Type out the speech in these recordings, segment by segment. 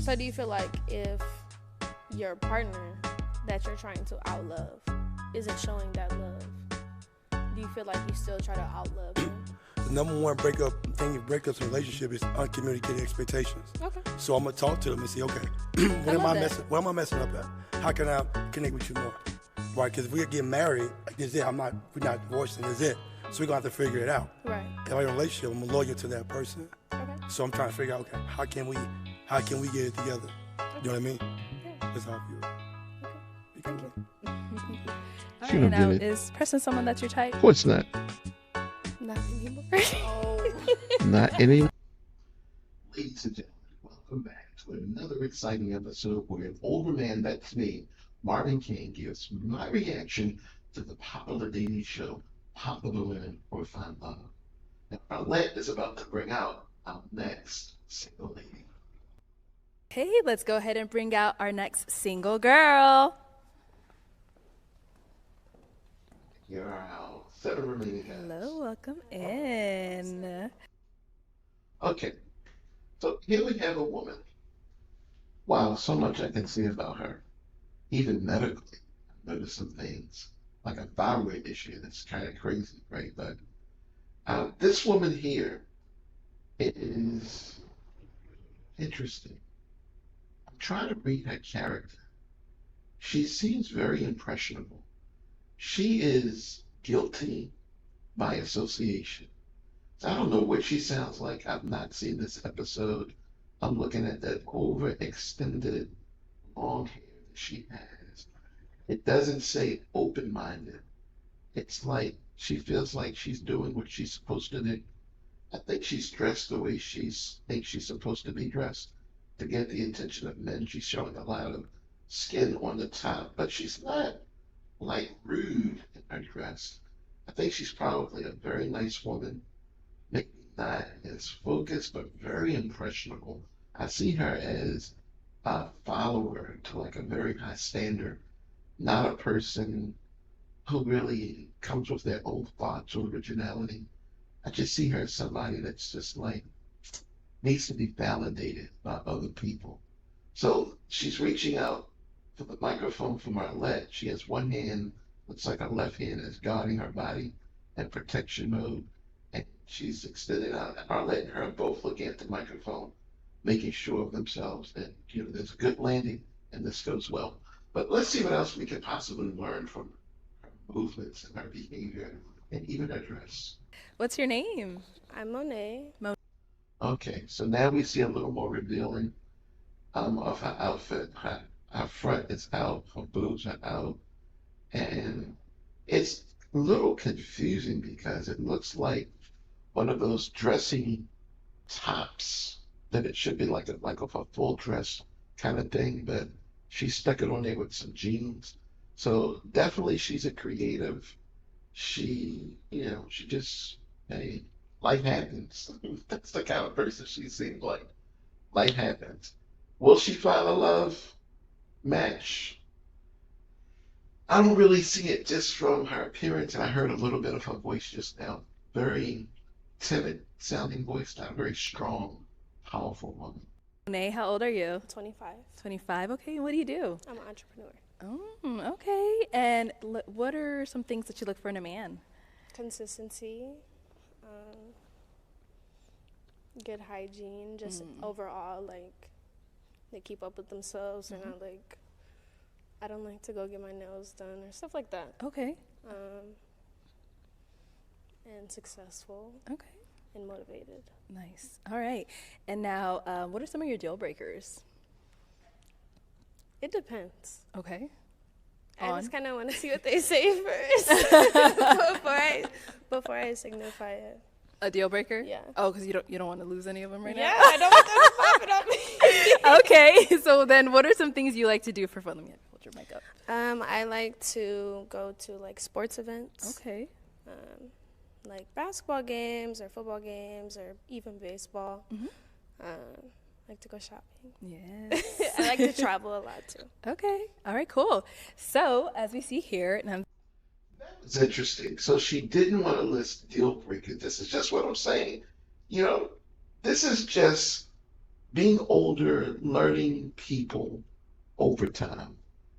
So do you feel like if your partner that you're trying to outlove isn't showing that love, do you feel like you still try to outlove them? The number one thing in breakups in a relationship is uncommunicated expectations. Okay. So I'm gonna talk to them and say, okay, what am I messing up at? How can I connect with you more? Right? Because if we get married, like this is it. We're not divorcing. This is it. So we're gonna have to figure it out. Right. If I'm in a relationship, I'm loyal to that person. Okay. So I'm trying to figure out, okay, how can we get it together? You know what I mean? Yeah. That's how I feel. Okay. Thank you. All right, now, is Preston someone that's your type? Of course not. Not anymore. Not any. Ladies and gentlemen, welcome back to another exciting episode where an older man, that's me, Marvin Kane, gives my reaction to the popular dating show, Popular Women or Find Love. Now, Arlette is about to bring out our next single lady. Okay, let's go ahead and bring out our next single girl. Here are our 7 remaining guys. Hello, welcome in. Okay, so here we have a woman. Wow, so much I can say about her. Even medically, I noticed some things, like a thyroid issue that's kind of crazy, right? But this woman here is interesting. I'm trying to read her character. She seems very impressionable. She is guilty by association. So I don't know what she sounds like. I've not seen this episode. I'm looking at that overextended long hair that she has. It doesn't say open-minded. It's like she feels like she's doing what she's supposed to do. I think she's dressed the way she thinks she's supposed to be dressed to get the attention of men. She's showing a lot of skin on the top, but she's not like rude in her dress. I think she's probably a very nice woman. Maybe not as focused, but very impressionable. I see her as a follower to like a very high standard, not a person who really comes with their own thoughts or originality. I just see her as somebody that's just like needs to be validated by other people. So she's reaching out for the microphone from Arlette. She has one hand, looks like her left hand is guarding her body in protection mode. And she's extending out. Arlette and her are both looking at the microphone, making sure of themselves that there's a good landing and this goes well. But let's see what else we can possibly learn from her movements and her behavior and even her dress. What's your name? I'm Monae. Okay, so now we see a little more revealing of her outfit. Her front is out, her boobs are out, and it's a little confusing because it looks like one of those dressy tops that it should be like a full dress kind of thing, but she stuck it on there with some jeans. So definitely she's a creative. She just, hey, life happens. That's the kind of person she seems like. Life happens. Will she find a love match? I don't really see it just from her appearance, and I heard a little bit of her voice just now. Very timid sounding voice, not a very strong, powerful woman. Monae, how old are you? 25. 25, okay, what do you do? I'm an entrepreneur. Oh, okay. And what are some things that you look for in a man? Consistency, good hygiene, just overall, like, they keep up with themselves and I don't like to go get my nails done or stuff like that. Okay. And successful. Okay. And motivated. Nice. All right. And now, what are some of your deal breakers? It depends. Okay. I just kind of want to see what they say first before I signify it. A deal breaker? Yeah. Oh, because you don't want to lose any of them right Yeah, now? I don't want them to pop it on me. Okay. So then what are some things you like to do for fun? Let me hold your mic up. I like to go to like sports events. Okay. Like basketball games or football games or even baseball. I like to go shopping. Yes. I like to travel a lot too. Okay. All right, cool. So as we see here, and It's interesting. So she didn't want to list deal breakers. This is just what I'm saying. This is just being older, learning people over time.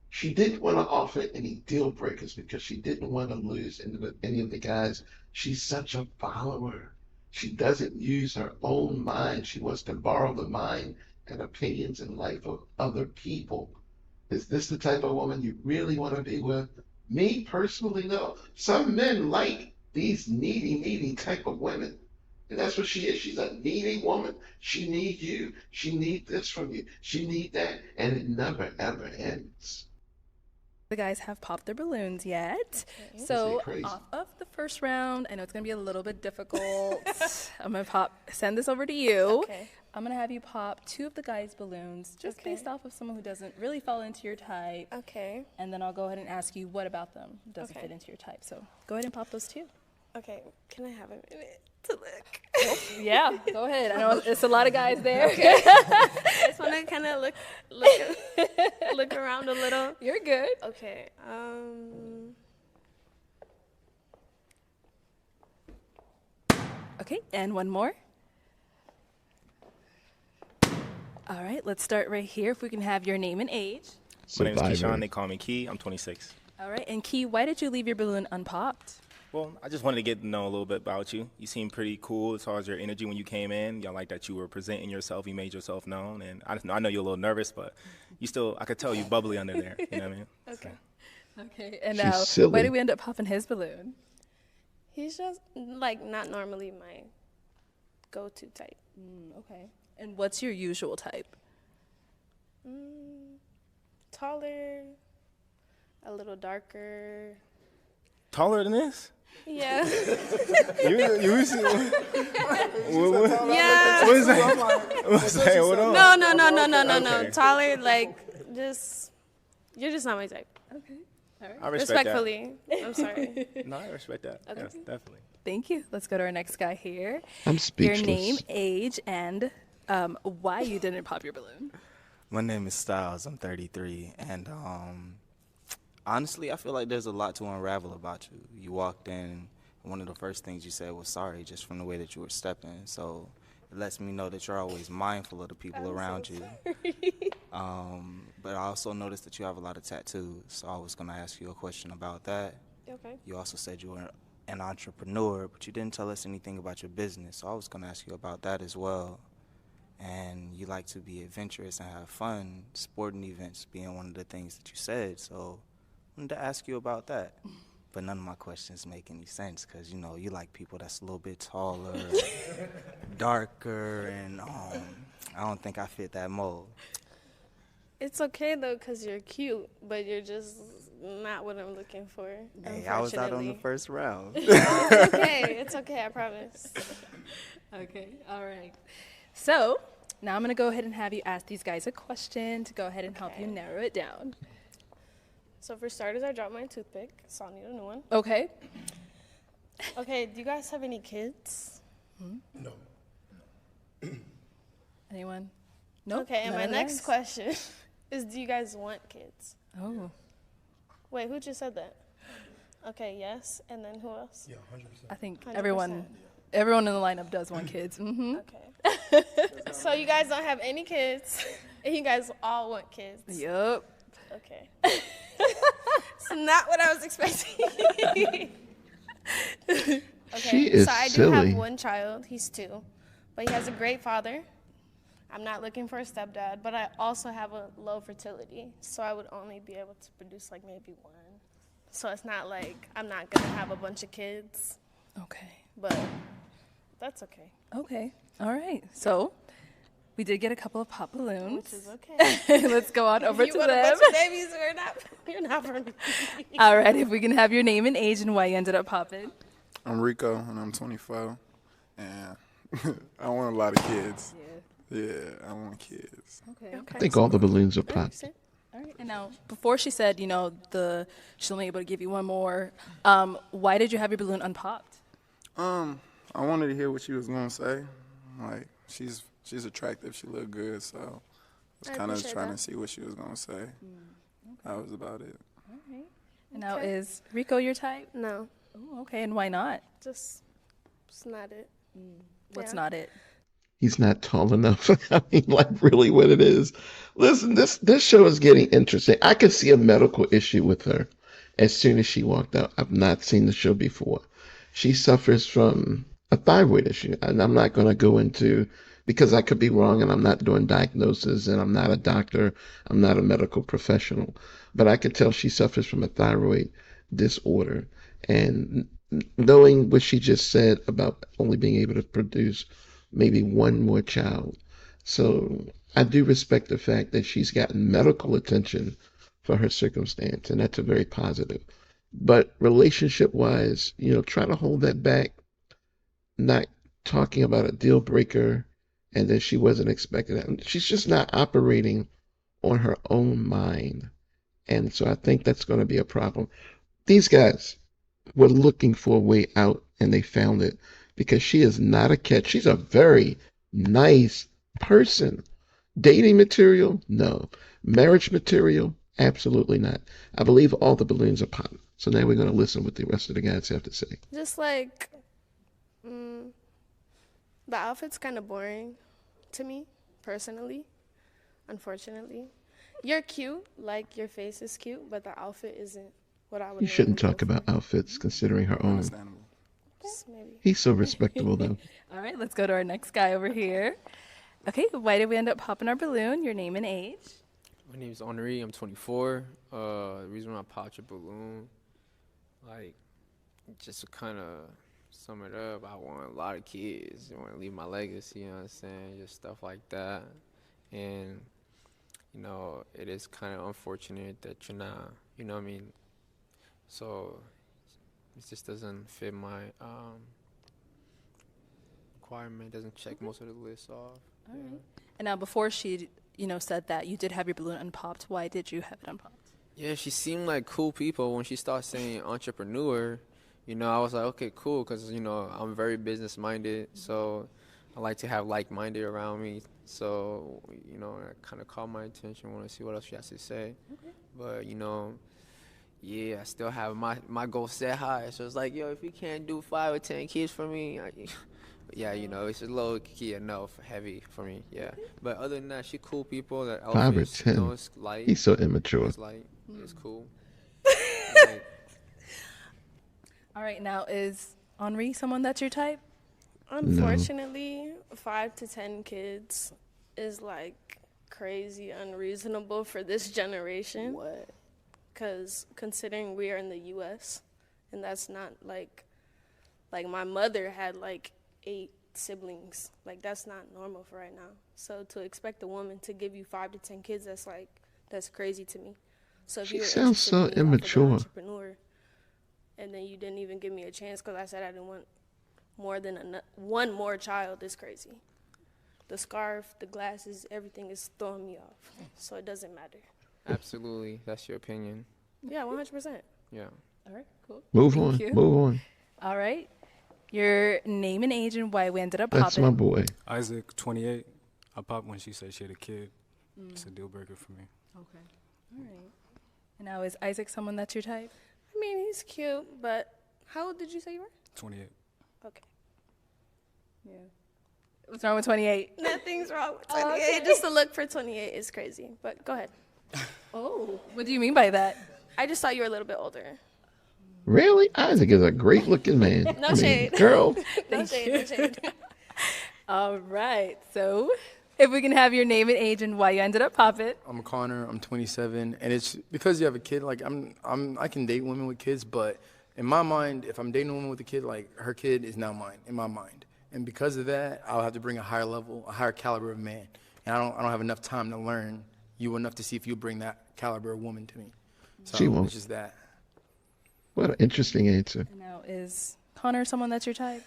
She didn't want to offer any deal breakers because she didn't want to lose any of the guys. She's such a follower. She doesn't use her own mind. She wants to borrow the mind and opinions and life of other people. Is this the type of woman you really want to be with? Me personally, no. Some men like these needy type of women. And that's what she is. She's a needy woman. She needs you. She needs this from you. She needs that. And it never, ever ends. The guys have popped their balloons yet. Okay. So off of the first round, I know it's going to be a little bit difficult. I'm going to send this over to you. Okay. I'm going to have you pop 2 of the guys' balloons just based off of someone who doesn't really fall into your type. Okay. And then I'll go ahead and ask you what about them doesn't fit into your type. So go ahead and pop those 2. Okay. Can I have a minute to look? Yeah, go ahead. I know it's a lot of guys there. Okay. I just want to kind of look around a little. You're good. Okay. Okay, and one more. All right, let's start right here. If we can have your name and age. My name is Keyshawn. They call me Key. I'm 26. All right, and Key, why did you leave your balloon unpopped? Well, I just wanted to get to know a little bit about you. You seem pretty cool as far as your energy when you came in. I like that you were presenting yourself. You made yourself known. And I know you're a little nervous, but you still, I could tell you bubbly under there. You know what I mean? Okay. So. Okay, and now, why did we end up popping his balloon? He's just, like, not normally my go-to type. Okay. And what's your usual type? Taller, a little darker. Taller than this? Yeah. you yeah. What is that? What's that? What on? No. Taller, like, you're just not my type. Okay. All right. I respect Respectfully. I'm sorry. No, I respect that. Okay. Yes, definitely. Thank you. Let's go to our next guy here. I'm speechless. Your name, age, and why you didn't pop your balloon. My name is Styles. I'm 33, and honestly, I feel like there's a lot to unravel about you. You walked in, and one of the first things you said was sorry, just from the way that you were stepping. So it lets me know that you're always mindful of the people around you. But I also noticed that you have a lot of tattoos, so I was going to ask you a question about that. Okay. You also said you were an entrepreneur, but you didn't tell us anything about your business, so I was going to ask you about that as well. And you like to be adventurous and have fun, sporting events being one of the things that you said, so I wanted to ask you about that. But none of my questions make any sense because, you know, you like people that's a little bit taller, darker, and I don't think I fit that mold. It's okay, though, because you're cute, but you're just not what I'm looking for. Hey, I was out on the first round. It's okay, I promise. Okay, all right. So now I'm going to go ahead and have you ask these guys a question to go ahead and help you narrow it down. So for starters, I dropped my toothpick, so I'll need a new one. Okay. Okay, do you guys have any kids? No. Anyone? Nope. Okay, and my next question is, do you guys want kids? Oh. Wait, who just said that? Okay, yes, and then who else? Yeah, 100%. I think 100%. everyone in the lineup does want kids. Mm-hmm. Okay. So you guys don't have any kids, and you guys all want kids. Yup. Okay. It's not what I was expecting. Okay, She is so I do silly. have one child. He's 2, but he has a great father. I'm not looking for a stepdad, but I also have a low fertility, so I would only be able to produce like maybe 1. So it's not like I'm not gonna have a bunch of kids, Okay. but that's okay. Okay. All right. So we did get a couple of pop balloons. Which is okay. Let's go on over You to want a them. bunch of babies? You're not for me. All right. If we can have your name and age and why you ended up popping. I'm Rico, and I'm 24, and I want a lot of kids. Yeah, I want kids. Okay. I think all the balloons are popped. All right. And now, before she said, you know, she's only able to give you one more, why did you have your balloon unpopped? I wanted to hear what she was gonna say. Like, she's attractive, she looked good, so I was kind of trying to see what she was gonna say. Okay. That was about it. All right. And now, is Rico your type? No, Oh, okay. And why not? just it's not it. What's Yeah. not it? he's not tall enough. I mean, like really what it is. Listen, this show is getting interesting. I could see a medical issue with her as soon as she walked out. I've not seen the show before. She suffers from a thyroid issue, and I'm not going to go into because I could be wrong, and I'm not doing diagnosis, and I'm not a doctor, I'm not a medical professional, but I could tell she suffers from a thyroid disorder, and knowing what she just said about only being able to produce maybe one more child. So I do respect the fact that she's gotten medical attention for her circumstance, and that's a very positive. But relationship wise, try to hold that back, not talking about a deal breaker and then she wasn't expecting that. She's just not operating on her own mind. And so I think that's going to be a problem. These guys were looking for a way out and they found it because she is not a catch. She's a very nice person. Dating material? No. Marriage material? Absolutely not. I believe all the balloons are popping. So now we're going to listen what the rest of the guys have to say. Just like, the outfit's kind of boring to me, personally, unfortunately. You're cute, like your face is cute, but the outfit isn't what I would You shouldn't normally talk go about for. outfits considering her own. Understandable. Just maybe. He's so respectable, though. All right, let's go to our next guy over here. Okay, why did we end up popping our balloon? Your name and age? My name is Henri. I'm 24. The reason why I popped your balloon, like, just to kind of sum it up, I want a lot of kids. I want to leave my legacy, you know what I'm saying? Just stuff like that. And, it is kind of unfortunate that you're not, you know what I mean? So it just doesn't fit my requirement, doesn't check most of the lists off. All right. And now before she, said that you did have your balloon unpopped, why did you have it unpopped? Yeah, she seemed like cool people. When she started saying entrepreneur, I was like, okay, cool, because, I'm very business-minded, so I like to have like-minded around me. So, it kind of caught my attention. I want to see what else she has to say. Okay. But, yeah, I still have my goal set high. So it's like, yo, if you can't do 5 or 10 kids for me, yeah, it's a low key enough, heavy for me, yeah. But other than that, she cool people. That 5 or 10. It's light. He's so immature. It's light. It's cool. All right, now is Henri someone that's your type? Unfortunately, 5 to 10 kids is like crazy unreasonable for this generation. What? Because considering we are in the U.S., and that's not like my mother had like 8 siblings. Like, that's not normal for right now. So to expect a woman to give you 5 to 10 kids, that's crazy to me. So if She you were sounds interested so in me off of an immature. entrepreneur, and then you didn't even give me a chance because I said I didn't want more than one more child, is crazy. The scarf, the glasses, everything is throwing me off. So it doesn't matter. Absolutely. That's your opinion. Yeah, 100%. Yeah. All right, cool. Move Thank you. on. All right. Your name and age and why we ended up That's popping. my boy. Isaac, 28. I popped when she said she had a kid. It's a deal breaker for me. Okay. All right. And now is Isaac someone that's your type? I mean, he's cute, but how old did you say you were? 28. Okay. Yeah. What's wrong with 28? Nothing's wrong with Oh, 28. okay. Just to look for 28 is crazy. But go ahead. Oh. What do you mean by that? I just thought you were a little bit older. Really? Isaac is a great looking man. No shade. Girl. No shade, no shade. All right. So if we can have your name and age and why you ended up popping. I'm Connor. I'm 27, and it's because you have a kid. Like I can date women with kids, but in my mind, if I'm dating a woman with a kid, like her kid is now mine in my mind, and because of that, I'll have to bring a higher level, a higher caliber of man, and I don't have enough time to learn you enough to see if you bring that caliber of woman to me. So She won't. It's just that. What an interesting answer. And now is Connor someone that's your type?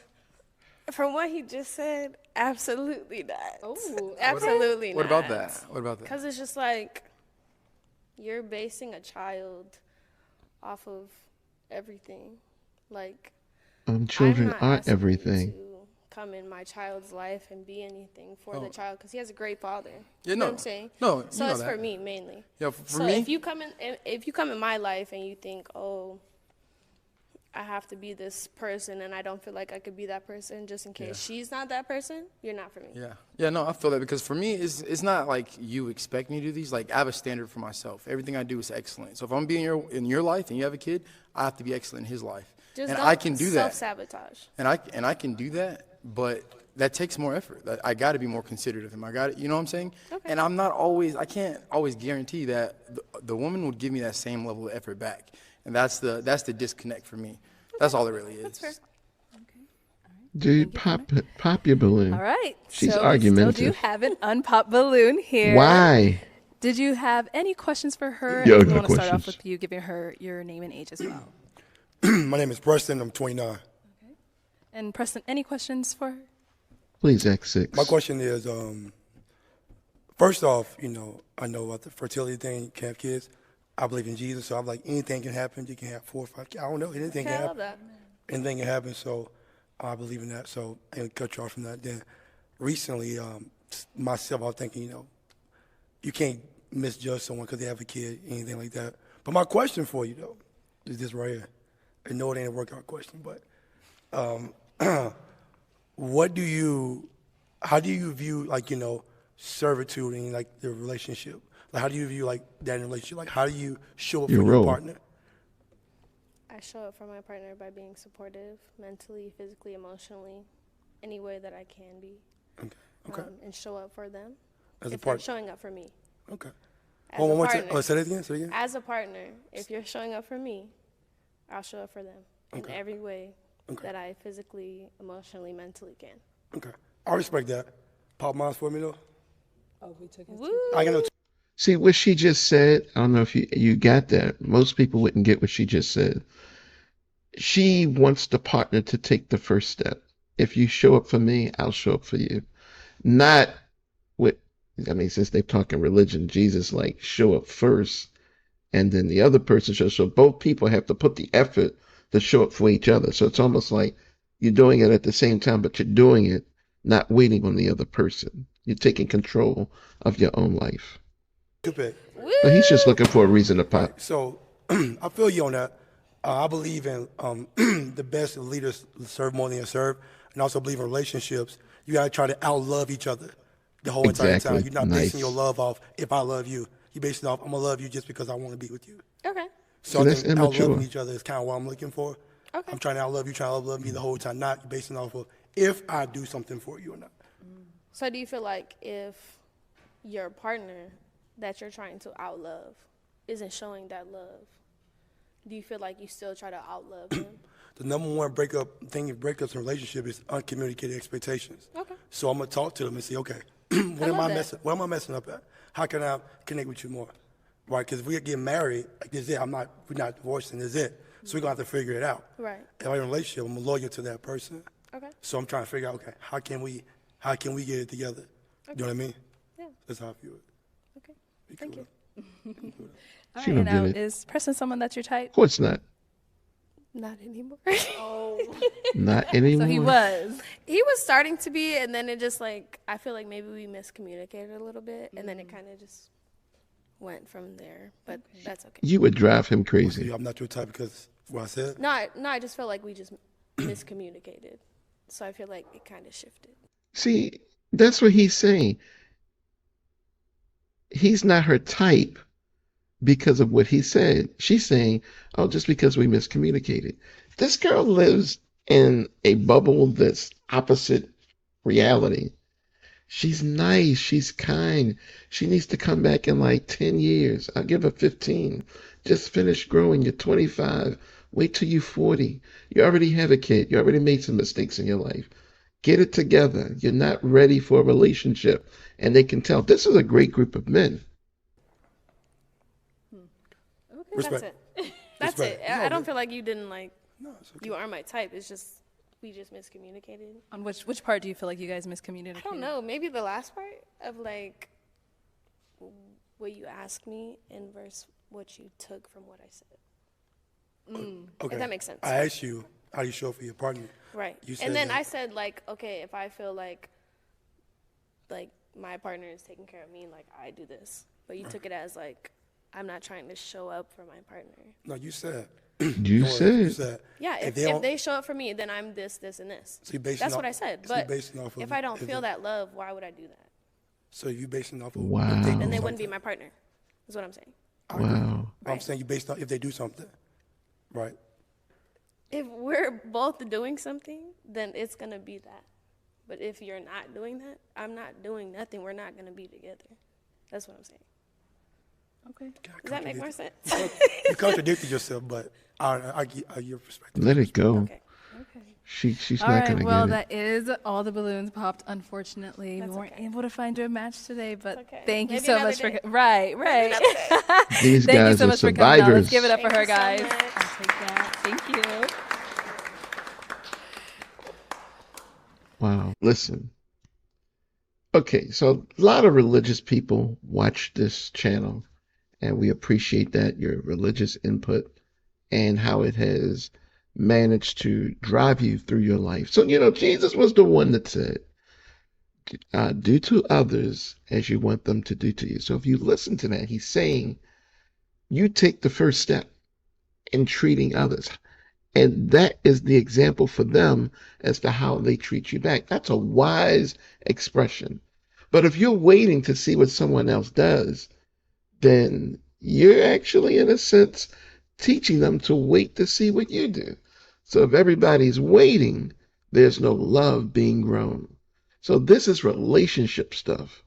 From what he just said, absolutely not. Oh, Absolutely What not. about that? What about that? Because it's just like you're basing a child off of everything. Like, Children I'm not are asking you everything. to come in my child's life and be anything for the Oh. child because he has a great father. Yeah, You know no. what I'm saying? No, So you know it's that. for me mainly. Yeah, for So me. if you come in my life and you think, oh, I have to be this person and I don't feel like I could be that person just in case she's not that person, you're not for me. Yeah, no, I feel that because for me, it's not like you expect me to do these. Like, I have a standard for myself. Everything I do is excellent. So if I'm being in your life and you have a kid, I have to be excellent in his life. Just and don't I can do that. self-sabotage. And I can do that, but that takes more effort. I got to be more considerate of him. You know what I'm saying? Okay. And I can't always guarantee that the woman would give me that same level of effort back. And that's the disconnect for me. That's all it really is. That's fair. Dude, pop your balloon. All right. She's so argumentative. We still do have an unpopped balloon here. Why? Did you have any questions for her? Yeah, I And got want to start off questions. with you giving her your name and age as well. My name is Preston. I'm 29. And Preston, any questions for her? Please, X6. My question is, first off, I know about the fertility thing. You can't have kids. I believe in Jesus, so I'm like, anything can happen. You can have 4 or 5 kids. I don't know. Anything Okay, can I love happen. that. Anything can happen, so I believe in that. So, and cut you off from that. Then recently, myself, I was thinking, you can't misjudge someone because they have a kid, anything like that. But my question for you, though, is this right here. I know it ain't a workout question, but how do you view, servitude in, the relationship? Like, how do you view, that in a relationship? Like, how do you show up Your for your role. partner? I show up for my partner by being supportive, mentally, physically, emotionally, any way that I can be. Okay. And show up for them As a if they're partner. showing up for me. Okay. As a partner, Say that again. Say it again. as a partner, if you're showing up for me, I'll show up for them in every way that I physically, emotionally, mentally can. Okay. I respect that. Pop mine for me, though. Oh, we took Woo! I can know. See, what she just said, I don't know if you got that. Most people wouldn't get what she just said. She wants the partner to take the first step. If you show up for me, I'll show up for you. Not since they're talking religion, Jesus, show up first, and then the other person shows. So both people have to put the effort to show up for each other. So it's almost like you're doing it at the same time, but you're doing it not waiting on the other person. You're taking control of your own life. Stupid. But he's just looking for a reason to pop. So I feel you on that. I believe in the best leaders serve more than they serve, and also believe in relationships. You gotta try to outlove each other the whole entire Exactly. time. You're not Nice. basing your love off if I love you. You're basing it off I'm gonna love you just because I want to be with you. Okay. So See, I that's think immature. outloving each other is kind of what I'm looking for. Okay. I'm trying to outlove you, trying to outlove me the whole time, not basing it off of if I do something for you or not. So do you feel like if your partner that you're trying to outlove isn't showing that love, do you feel like you still try to outlove them? The number one thing in breakups in a relationship is uncommunicated expectations. Okay. So I'm gonna talk to them and say, okay, what am I messing up at? How can I connect with you more? Right? Because if we get married, this is it. We're not divorcing. This is it. So we're gonna have to figure it out. Right. If I'm in a relationship, I'm loyal to that person. Okay. So I'm trying to figure out, okay, how can we get it together? You know what I mean? Yeah. That's how I feel it. Okay. Be Thank cool, you. though. All She right, don't now, get it. is Preston someone that's your type? Of course not. Not anymore. Not anymore. So he was. He was starting to be, and then it just I feel like maybe we miscommunicated a little bit, and then it kind of just went from there. But that's okay. You would drive him So crazy. I'm not your type because what I said. No, I just felt like we just miscommunicated. So I feel like it kind of shifted. See, that's what he's saying. He's not her type because of what he said. She's saying, oh, just because we miscommunicated. This girl lives in a bubble that's opposite reality. She's nice. She's kind. She needs to come back in 10 years. I'll give her 15. Just finish growing. You're 25. Wait till you're 40. You already have a kid. You already made some mistakes in your life. Get it together. You're not ready for a relationship. And they can tell. This is a great group of men. Okay, Respect. that's it. That's Respect. it. No, I don't but- feel like you didn't No, it's okay. you are my type. It's just we just miscommunicated. On which part do you feel like you guys miscommunicated? I don't know. Maybe the last part of what you asked me and versus what you took from what I said. Okay. If that makes sense. I asked you, how do you show up for your partner? Right. You said And then that. I said okay, if I feel like my partner is taking care of me, I do this. But you took it as I'm not trying to show up for my partner. No, you said You Or if you said. said, Yeah, if if, they if don't, they show up for me, then I'm this, this, and this. so you're basing That's off, what I said. so you're But basing off of, if I don't if feel they- that love, why would I do that? So you basing off of if they Wow. do Then they something. wouldn't be my partner, is what I'm saying. Wow. I'm saying you based on if they do something, right? If we're both doing something, then it's going to be that. But if you're not doing that, I'm not doing nothing, we're not going to be together. That's what I'm saying. Okay. Does that make more sense? You contradicted yourself, but I get your perspective. Let it go. Okay. She's All not right, gonna well, get it. that is all the balloons popped. Unfortunately, That's we weren't okay. able to find you a match today, but okay. thank you Maybe so another much for day. right. These Thank you guys so are much for coming out. Let's survivors. give it up for Thank her, you so guys. much. I'll take that. Thank you. Wow. Listen. Okay, so a lot of religious people watch this channel, and we appreciate that, your religious input and how it has managed to drive you through your life. So, Jesus was the one that said, do to others as you want them to do to you. So if you listen to that, he's saying you take the first step in treating others. And that is the example for them as to how they treat you back. That's a wise expression. But if you're waiting to see what someone else does, then you're actually, in a sense, teaching them to wait to see what you do. So if everybody's waiting, there's no love being grown. So this is relationship stuff.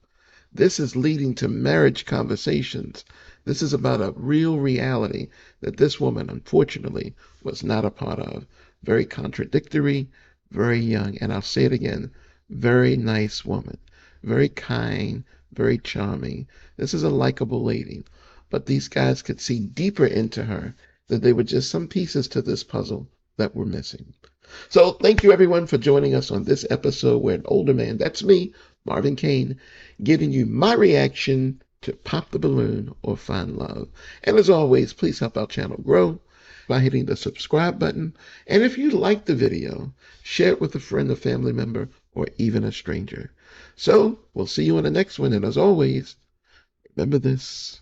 This is leading to marriage conversations. This is about a real reality that this woman, unfortunately, was not a part of. Very contradictory, very young, and I'll say it again, very nice woman. Very kind, very charming. This is a likable lady. But these guys could see deeper into her, that they were just some pieces to this puzzle that were missing. So thank you everyone for joining us on this episode where an older man, that's me, Marvin Kane, giving you my reaction to Pop the Balloon or Find Love. And as always, please help our channel grow by hitting the subscribe button. And if you like the video, share it with a friend, a family member, or even a stranger. So we'll see you in the next one. And as always, remember this.